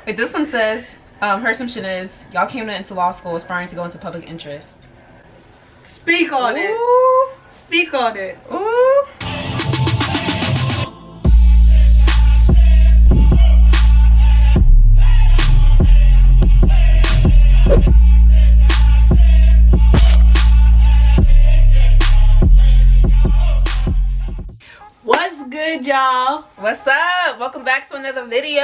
Wait, this one says, her assumption is y'all came into law school aspiring to go into public interest. Speak on it. Speak on it. Ooh. What's good, y'all? What's up? Welcome back to another video.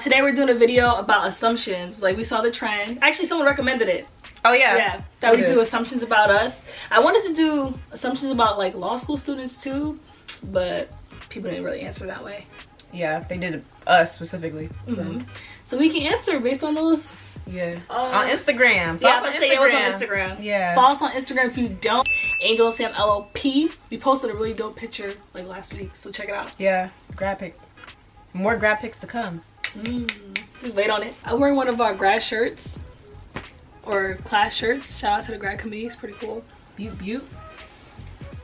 Today we're doing a video about assumptions. Like, we saw the trend. Actually, someone recommended it. Oh yeah. Yeah, that we do assumptions about us. I wanted to do assumptions about like law school students too, but people didn't really answer that way. Yeah, they did us specifically. So we can answer based on those. Yeah. On Instagram. Yeah, let's say it was on Instagram. Yeah. Follow us on Instagram if you don't. Angel and Sam LLP. We posted a really dope picture like last week, so check it out. Yeah. Grad pic. More grad pics to come. Just wait on it. I'm wearing one of our grad shirts. Or class shirts. Shout out to the grad committee. It's pretty cool. Butte, butte.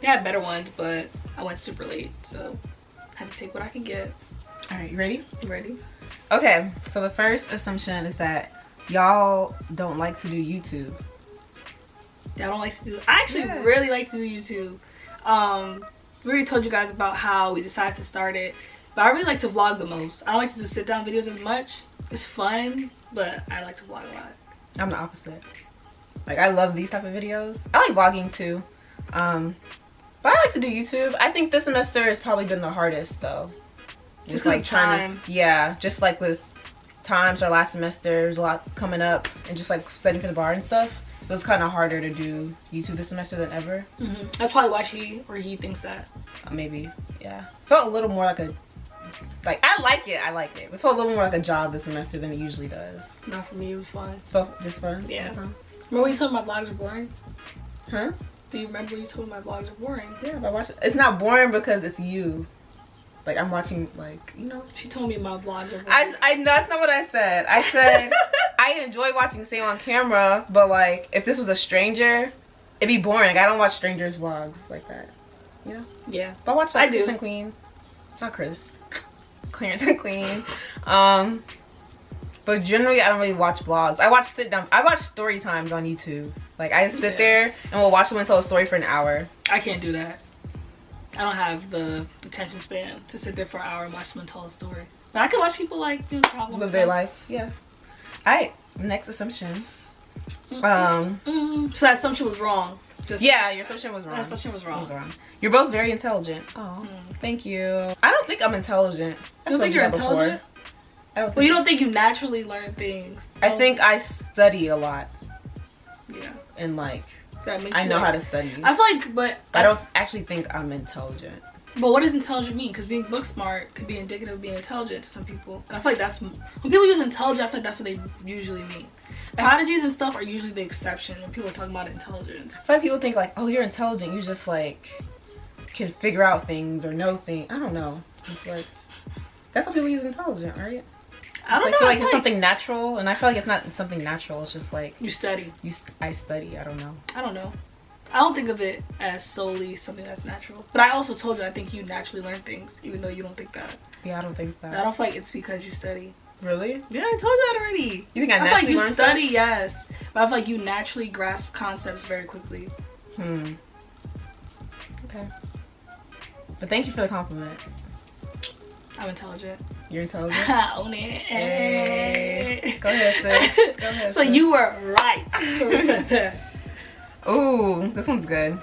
They had better ones, but I went super late, so I had to take what I can get. All right, you ready? You ready? Okay, so the first assumption is that y'all don't like to do YouTube. I don't like to do. I actually really like to do YouTube. We already told you guys about how we decided to start it, but I really like to vlog the most. I don't like to do sit down videos as much. It's fun, but I like to vlog a lot. I'm the opposite. Like, I love these type of videos. I like vlogging too, but I like to do YouTube. I think this semester has probably been the hardest though. Just like time. Yeah, just like with times our last semester, there's a lot coming up, and just like studying for the bar and stuff. It was kind of harder to do YouTube this semester than ever. That's probably why she or he thinks that. Maybe, yeah. Felt a little more like a, I like it. It felt a little more like a job this semester than it usually does. Not for me, it was fun. Felt just fun? Yeah. Remember when you told me my vlogs are boring? Huh? Do you remember when you told me my vlogs are boring? Yeah, but I watch it. It's not boring because it's you. Like, I'm watching, like, you know. She told me my vlogs are boring. I know, that's not what I said. I said I enjoy watching Sam on camera, but like, if this was a stranger, it'd be boring. I don't watch strangers' vlogs like that. You know? Yeah. But I watch like I do. Chris and Queen. Not Chris. Clarence and Queen. But generally I don't really watch vlogs. I watch story times on YouTube. Like, I sit there and we'll watch someone tell a story for an hour. I can't do that. I don't have the attention span to sit there for an hour and watch someone tell a story. But I can watch people like, you know, travel live their life. Yeah. Alright, next assumption. So that assumption was wrong. Yeah, your assumption was wrong. That assumption was wrong. You're both very intelligent. Oh, thank you. I don't think I'm intelligent. You don't think you're intelligent? Well, you don't think you naturally learn things? I think I study a lot. Yeah. And like, I know how to study. I feel like, but I don't actually think I'm intelligent. But what does intelligent mean? Because being book smart could be indicative of being intelligent to some people. And I feel like that's, when people use intelligent, I feel like that's what they usually mean. Prodigies and stuff are usually the exception when people are talking about intelligence. I feel like people think like, oh, you're intelligent. You just like can figure out things or know things. I don't know. It's like, that's how people use intelligent, right? I don't know. I feel like it's something natural, and I feel like it's not something natural. It's just like you study. I study. I don't know. I don't know. I don't think of it as solely something that's natural. But I also told you I think you naturally learn things, even though you don't think that. Yeah, I don't think that. I don't feel like it's because you study. Really? Yeah, I told you that already. You think I naturally feel like learn you study, stuff? yes. But I feel like you naturally grasp concepts very quickly. Okay. But thank you for the compliment. I'm intelligent. You're intelligent? Own it. Hey. Go ahead, sis. Go ahead, so sis. you were right. Who said that? Ooh, this one's good.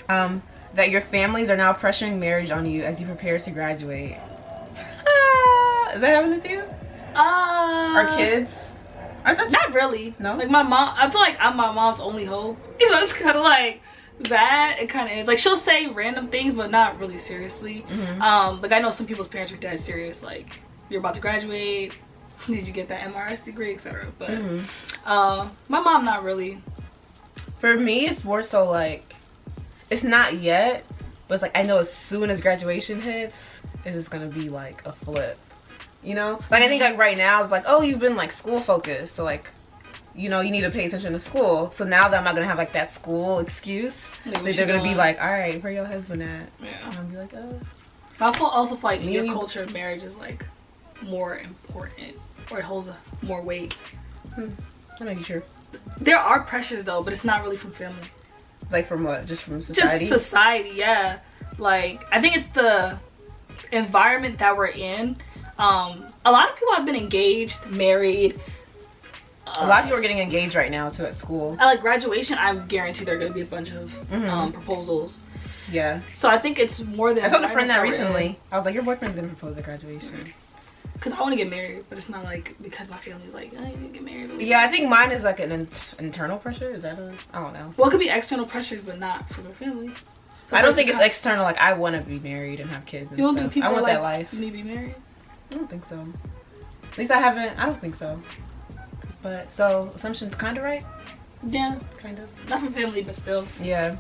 That your families are now pressuring marriage on you as you prepare to graduate. Is that happening to you? Our kids? Not really. No? Like my mom, I feel like I'm my mom's only hope. You know, it's kind of like that. It kind of is. Like, she'll say random things, but not really seriously. Like, I know some people's parents are dead serious. Like, you're about to graduate. Did you get that MRS degree, etc. But my mom, not really. For me, it's more so like, it's not yet, but it's like, I know as soon as graduation hits, it's just gonna be like a flip. You know, like, I think like right now it's like, oh, you've been like school focused, so like, you know, you need to pay attention to school. So now that I'm not gonna have like that school excuse, like, they're gonna be like, all right, where your husband at? Yeah. And I'll be like, oh. I also feel like your culture of marriage is like more important, or it holds more weight. That may be true. There are pressures though, but it's not really from family. Like from what? Just from society? Just society, yeah. Like, I think it's the environment that we're in. A lot of people have been engaged, married. A lot of people are getting engaged right now too at school. At like graduation, I guarantee there are going to be a bunch of proposals. Yeah. So I think it's more than. I told a friend that recently. I was like, your boyfriend's gonna propose at graduation. Because I want to get married, but it's not like because my family's like, oh, you need to get married. Yeah, I think mine is like an internal pressure. Is that I don't know. Well, it could be external pressures, but not from your family. So I don't think it's external. Like, I want to be married and have kids and you don't stuff. think people I want are like, that life. You need to be married? I don't think so. At least I haven't. I don't think so. But, so, assumption's kind of right? Yeah. Kind of. Not from family, but still. Yeah.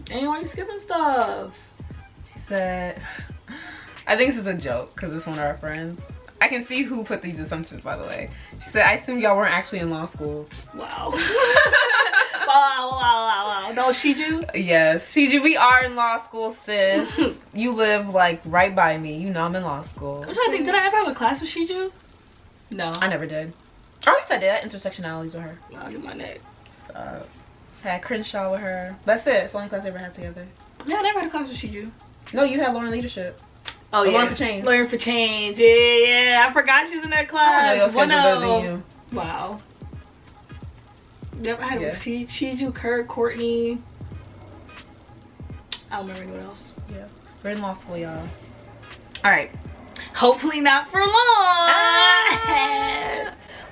Hey, why are you skipping stuff? She said, I think this is a joke because it's one of our friends. I can see who put these assumptions, by the way. She said, I assume y'all weren't actually in law school. Wow. wow. No, Shiju? Yes. Shiju, we are in law school, sis. You live, like, right by me. You know I'm in law school. I'm trying to think, did I ever have a class with Shiju? No. I never did. Or at least I did. I had intersectionalities with her. I'll get my neck. So, had Crenshaw with her. That's it. It's the only class we ever had together. Yeah, I never had a class with Shiju. No, you had Lauren Leadership. Oh, yeah. Learn for Change. Learn for Change. Yeah. I forgot she was in that class. Oh, no, better than you. Wow. Never had Shiju, Kurt, Courtney. I don't remember anyone else. Yeah. We're in law school, y'all. Alright. Hopefully not for long.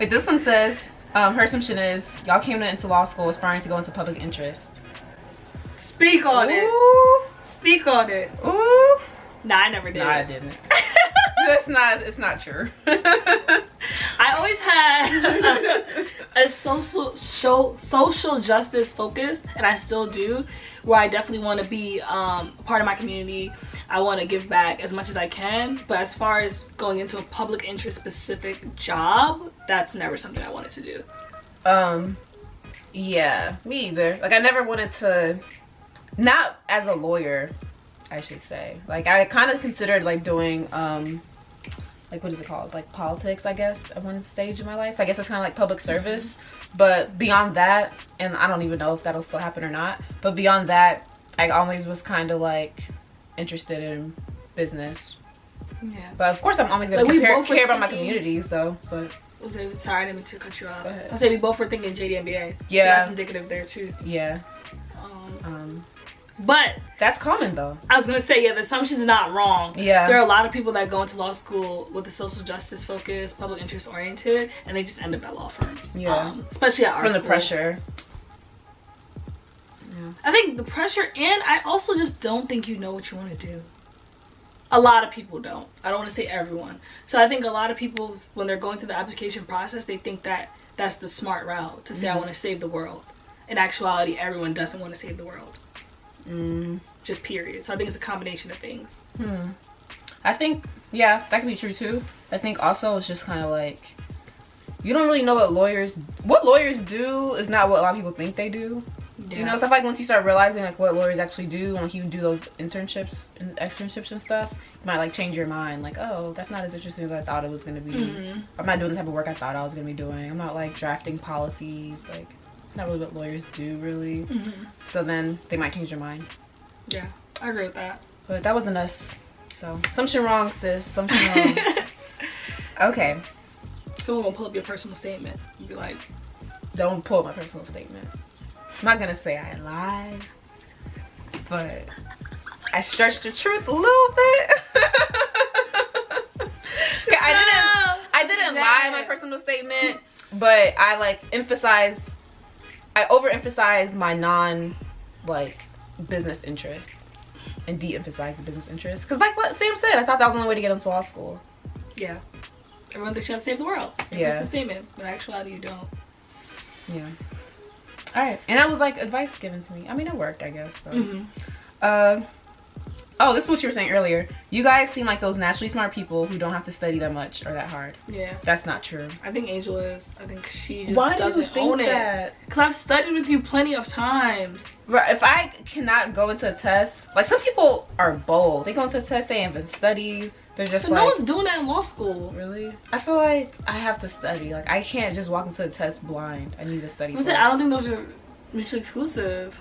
Wait, this one says, her assumption is, y'all came into law school aspiring to go into public interest. Speak on it. Speak on it. Ooh. Nah, I never did. Nah, I didn't. It's not true. I always had a social justice focus, and I still do, where I definitely want to be part of my community. I want to give back as much as I can, but as far as going into a public interest specific job, that's never something I wanted to do. Yeah, me either. Like, I never wanted to, not as a lawyer, I should say. Like, I kind of considered like doing like, what is it called, like politics, I guess, at one stage in my life. So I guess it's kind of like public service. But beyond that, and I don't even know if that'll still happen or not, but beyond that, I always was kind of like interested in business. Yeah, but of course I'm always gonna like care about my communities though. But sorry, I didn't mean to cut you off. Go ahead. I said we both were thinking JDMBA. Yeah, so that's indicative there too. Yeah. But that's common though. I was gonna say, yeah, the assumption's not wrong. Yeah. There are a lot of people that go into law school with a social justice focus, public interest oriented, and they just end up at law firms. Yeah. Especially at our school. From the pressure. Yeah. I think the pressure, and I also just don't think you know what you want to do. A lot of people don't. I don't want to say everyone. So I think a lot of people, when they're going through the application process, they think that that's the smart route to say, I want to save the world. In actuality, everyone doesn't want to save the world. Just period. So I think it's a combination of things. I think, yeah, that could be true too. I think also it's just kind of like, you don't really know what lawyers do is not what a lot of people think they do. Yeah. You know, stuff like once you start realizing like what lawyers actually do, when you do those internships and stuff, you might like change your mind. Like, oh, that's not as interesting as I thought it was gonna be. I'm not doing the type of work I thought I was gonna be doing. I'm not like drafting policies. Like, it's not really what lawyers do, really. So then they might change their mind. Yeah, I agree with that. But that wasn't us. So something wrong, sis. Something wrong. Okay. Someone gonna pull up your personal statement. You be like, don't pull up my personal statement. I'm not gonna say I lied, but I stretched the truth a little bit. Okay, I didn't lie in my personal statement, but I overemphasized my like business interest and de-emphasized the business interest. Cause like what Sam said, I thought that was the only way to get into law school. Yeah. Everyone thinks you have to save the world. Yeah. Personal statement, but in actuality you don't. Yeah. All right, and that was like advice given to me. I mean, it worked, I guess. So. Oh, this is what you were saying earlier. You guys seem like those naturally smart people who don't have to study that much or that hard. Yeah. That's not true. I think Angel is. I think she just Why doesn't do you think own that? it. Because I've studied with you plenty of times. Right, if I cannot go into a test, like some people are bold. They go into a test, they haven't studied. They're just but like. no one's doing that in law school. Really? I feel like I have to study. Like I can't just walk into the test blind. I need to study. I don't think those are mutually exclusive.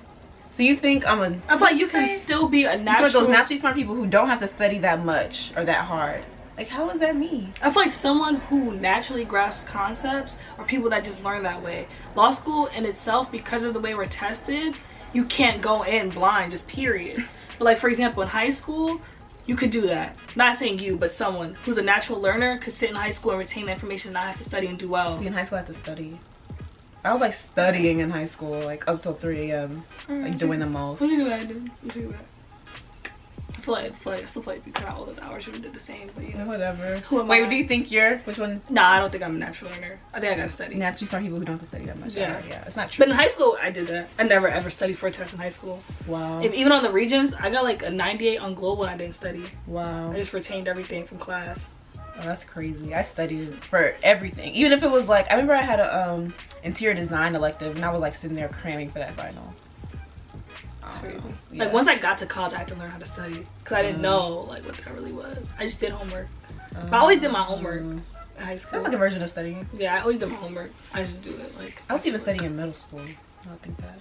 So you think I'm a... I feel like you can still be a natural... So those naturally smart people who don't have to study that much or that hard. Like, how is that me? I feel like someone who naturally grasps concepts are people that just learn that way. Law school in itself, because of the way we're tested, you can't go in blind, just period. But like, for example, in high school, you could do that. Not saying you, but someone who's a natural learner could sit in high school and retain the information and not have to study and do well. See, in high school I had to study. I was like studying in high school, like up till 3 a.m. Like doing the most. What do you do that, dude? What do you do that? I still feel like we cut out all those hours, we did the same, but you know. Whatever. Who am Wait, I? do you think you're, which one? Nah, I don't think I'm a natural learner. I think I gotta study. Naturally smart people who don't have to study that much. Yeah. Yeah, it's not true. But in high school, I did that. I never ever studied for a test in high school. Wow. Even on the Regents, I got like a 98 on global and I didn't study. Wow. I just retained everything from class. Oh, that's crazy. I studied for everything. Even if it was like, I remember I had a interior design elective and I was like sitting there cramming for that final. That's crazy. Yeah. Like once I got to college, I had to learn how to study because I didn't know like what that really was. I just did homework. But I always did my homework in high school. That's like a version of studying. Yeah, I always did my homework. I just do it like. I was even studying in middle school. I don't think that.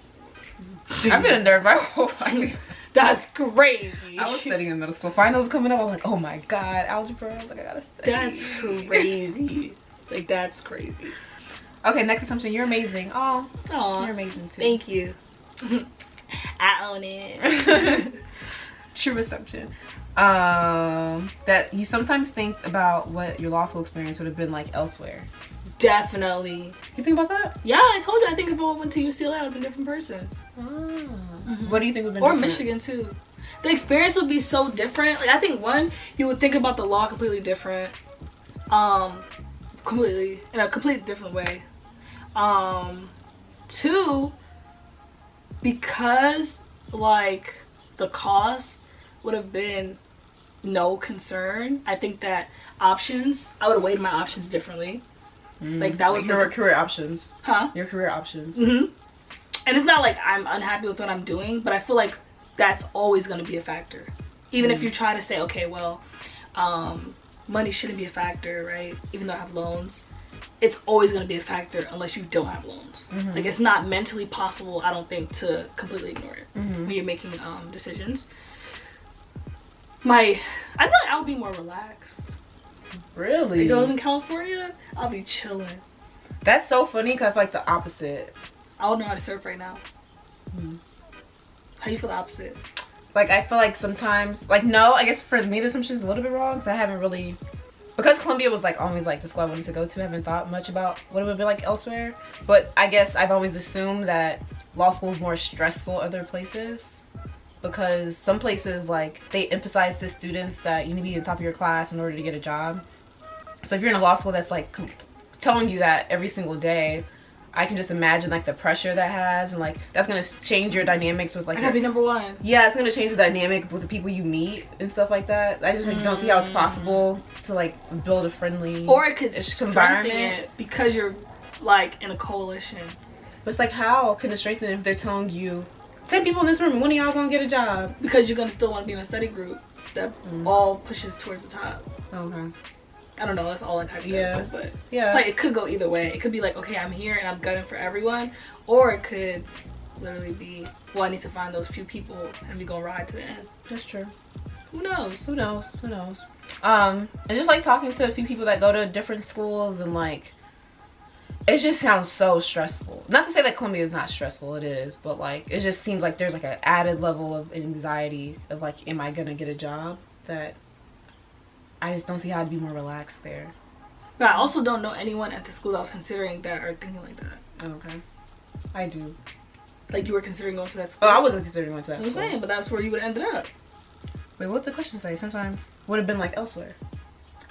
I've been a nerd my whole life. That's crazy. I was studying in middle school. Finals coming up. I'm like, oh my god, algebra. I was like, I gotta study. That's crazy. Like that's crazy. Okay, next assumption. You're amazing. Oh, you're amazing too. Thank you. I own it. True assumption. That you sometimes think about what your law school experience would have been like elsewhere. Definitely. You think about that? Yeah, I told you. I think if I went to UCLA, I would be a different person. What do you think would be Or different? Michigan too. The experience would be so different. Like I think one, you would think about the law completely different. Completely in a completely different way. Two, because like the cost would have been no concern. I think that options, I would have weighed my options differently. Like that would your career options. Huh? Your career options. And it's not like I'm unhappy with what I'm doing, but I feel like that's always going to be a factor. Even if you try to say, okay, well, money shouldn't be a factor, right? Even though I have loans, it's always going to be a factor unless you don't have loans. Like it's not mentally possible, I don't think, to completely ignore it when you're making decisions. I feel like I would be more relaxed. Really? Like, I was in California, I'll be chilling. That's so funny because I feel like the opposite. I would know how to surf right now. How you feel the opposite? Like I feel like sometimes, like no, I guess for me the assumption is a little bit wrong because I haven't really, because Columbia was like always like the school I wanted to go to. I haven't thought much about what it would be like elsewhere. But I guess I've always assumed that law school is more stressful other places because some places like they emphasize to students that you need to be in the top of your class in order to get a job. So if you're in a law school that's like telling you that every single day, I can just imagine like the pressure that has, and like that's gonna change your dynamics with like. I gotta be number one. Yeah, it's gonna change the dynamic with the people you meet and stuff like that. I just like don't see how it's possible to like build a friendly or it could strengthen environment it because you're like in a coalition. But it's like how can it strengthen if they're telling you 10 people in this room, when are y'all gonna get a job? Because you're gonna still want to be in a study group that all pushes towards the top. Okay. I don't know, that's all like hypothetical, but yeah, it's like it could go either way. It could be like, okay, I'm here and I'm gunning for everyone, or it could literally be, well, I need to find those few people and we gonna ride to the end. That's true. Who knows? Who knows? Who knows? And just like talking to a few people that go to different schools, and like it just sounds so stressful. Not to say that Columbia is not stressful, it is, but like it just seems like there's like an added level of anxiety of like, am I gonna get a job? That I just don't see how I'd be more relaxed there. But I also don't know anyone at the schools I was considering that are thinking like that. Okay. I do. Like you were considering going to that school? Oh, I wasn't considering going to that I'm school. saying, but that's where you would have ended up. Wait, what did the question say? Sometimes would have been like elsewhere.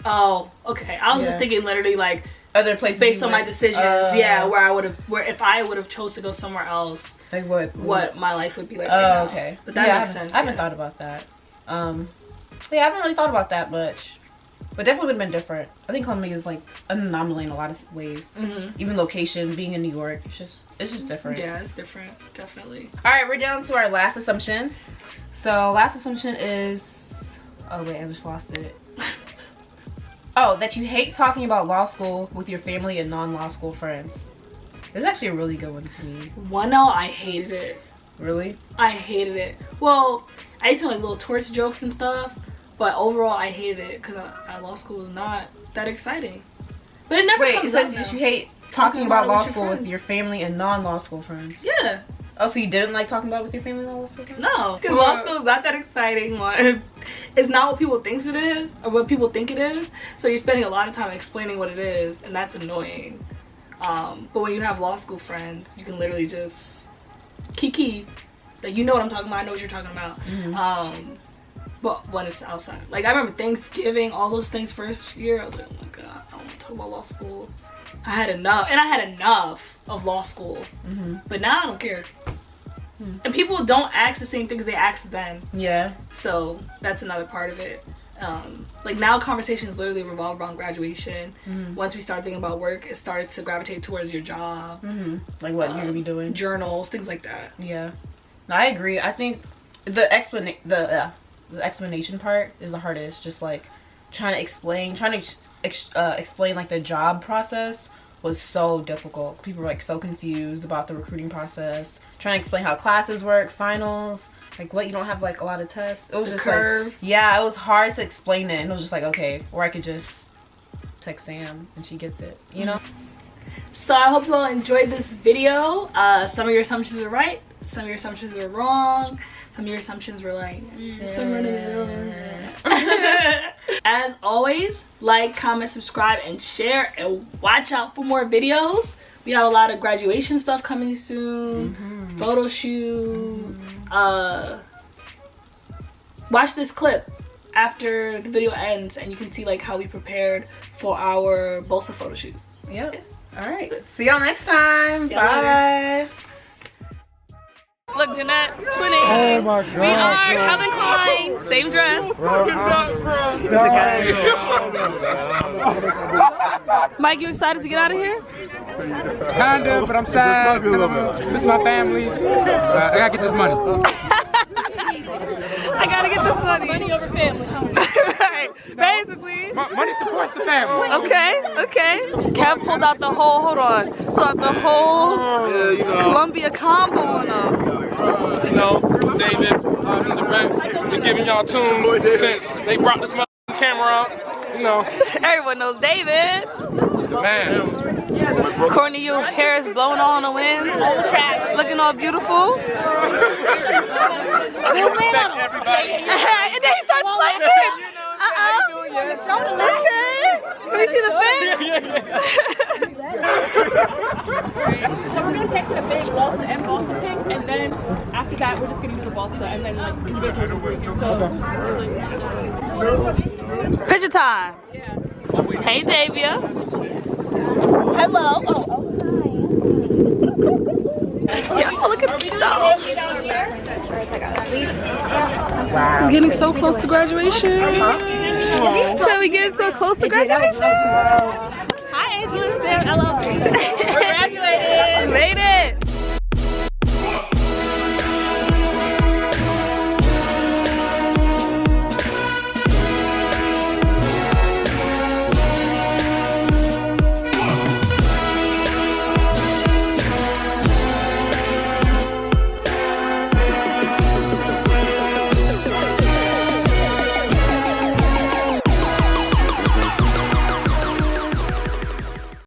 Oh, okay. I was just thinking literally like other places based on my decisions. Yeah, where if I would have chose to go somewhere else, like what my life would be like right now. Okay. But that makes sense. I haven't thought about that. But yeah, I haven't really thought about that much. But definitely would have been different. I think Columbia is like an anomaly in a lot of ways. Even location, being in New York, it's just different. Yeah, it's different, definitely. All right, we're down to our last assumption. So last assumption is, oh wait, I just lost it. Oh, that you hate talking about law school with your family and non-law school friends. This is actually a really good one to me. I hated it. Really? I hated it. Well, I used to like little torch jokes and stuff, but overall I hated it because law school was not that exciting. But it never comes up. It says that you hate talking about law school with your family and non-law school friends. Yeah. Oh, so you didn't like talking about it with your family and non-law school friends? No, because law school is not that exciting. It's not what people think it is, or what people think it is. So you're spending a lot of time explaining what it is, and that's annoying. But when you have law school friends, you can literally just kiki. Like, you know what I'm talking about, I know what you're talking about. But when it's outside, like I remember Thanksgiving, all those things first year, I was like, oh my god, I don't want to talk about law school. I had enough, and I had enough of law school. But now I don't care. And people don't ask the same things they asked then. Yeah. So that's another part of it. Like now conversations literally revolve around graduation. Once we start thinking about work, it starts to gravitate towards your job. Like what you're gonna be doing, journals, things like that. Yeah, no, I agree. I think the explanation part is the hardest. Just like trying to explain like the job process was so difficult. People were like so confused about the recruiting process, trying to explain how classes work, finals, like what, you don't have like a lot of tests. It was just curve. Like, yeah, it was hard to explain it, and it was just like, okay, or I could just text Sam and she gets it, you know. So I hope you all enjoyed this video. Some of your assumptions are right, some of your assumptions were wrong, some of your assumptions were like somewhere in the middle. As always, like, comment, subscribe, and share, and watch out for more videos. We have a lot of graduation stuff coming soon, photo shoot. Watch this clip after the video ends, and you can see like how we prepared for our Bolsa photo shoot. Yep. All right. See y'all next time. Bye. Look, Jeanette, twinning. Oh my God. We are Calvin Klein. Same dress. Mike, you excited to get out of here? Kinda, but I'm sad. I miss my family. I gotta get this money. I gotta get this money. Money over family. Right. Basically. Money supports the family. Okay, okay. Kev pulled out the whole, Columbia combo on them. You know, David, and the rest, been giving y'all tunes since they brought this camera out. You know. Everyone knows David. Man. Courtney, your hair is blowing all in the wind. Looking all beautiful. Respect everybody. And then he starts flexing. Okay. Can we see the fin? So we're gonna take the big balsa and balsa pick, and then after that we're just gonna do the balsa, and then like individuals. So picture time. Hey Davia. hello. Yeah, look at the stuff. It's getting so close to graduation. So we getting so close to graduation. Hi Angela, Sam, LLC. We're graduating. Made it.